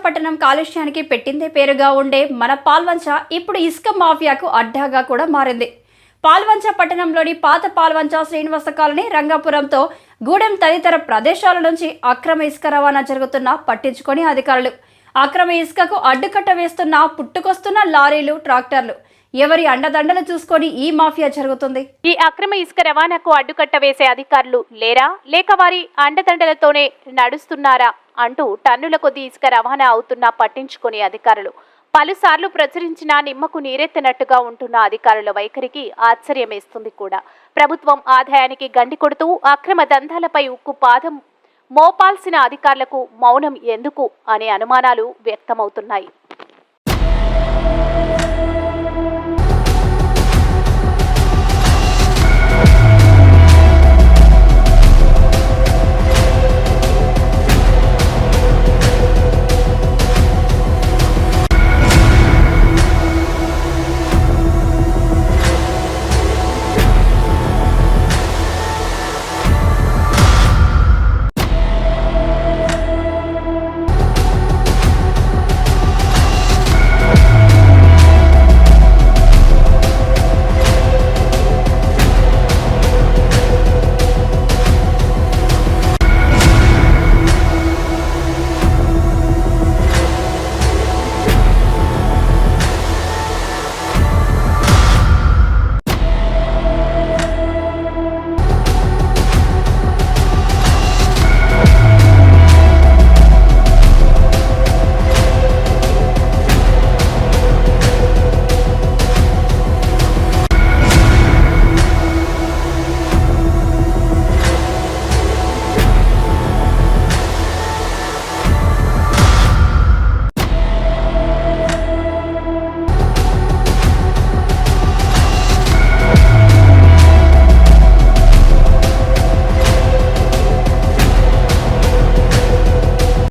పట్టణం కాలుష్యానికి పెట్టిందే పేరుగా ఉండే మన పాల్వంచ ఇప్పుడు ఇసుక మాఫియాకు అడ్డాగా కూడా మారింది. పాల్వంచ పట్టణంలోని పాత పాల్వంచ శ్రీనివాస కాలనీ, రంగాపురంతో గూడెం తదితర ప్రదేశాల నుంచి అక్రమ ఇసుక రవాణా జరుగుతున్నా పట్టించుకొని అధికారులు. అక్రమ ఇసుకకు అడ్డుకట్ట వేస్తున్న పుట్టుకొస్తున్న లారీలు, ట్రాక్టర్లు ఎవరి అండదండలు చూసుకొని ఈ మాఫియా జరుగుతుంది. ఈ అక్రమ ఇసుక రవాణాకు అడ్డుకట్ట వేసే అధికారులు లేరా, లేక వారి అండదండలతోనే నడుస్తున్నారా అంటూ టన్నుల కొద్ది ఇసుక రవాణా అవుతున్నా పట్టించుకొని అధికారులు. పలుసార్లు ప్రచురించిన నిమ్మకు నీరెత్తినట్టుగా ఉంటున్న అధికారుల వైఖరికి ఆశ్చర్యమేస్తుంది కూడా. ప్రభుత్వం ఆదాయానికి గండి కొడుతూ అక్రమ దందాలపై ఉక్కు పాదం మోపాల్సిన అధికారులకు మౌనం ఎందుకు అనే అనుమానాలు వ్యక్తమవుతున్నాయి.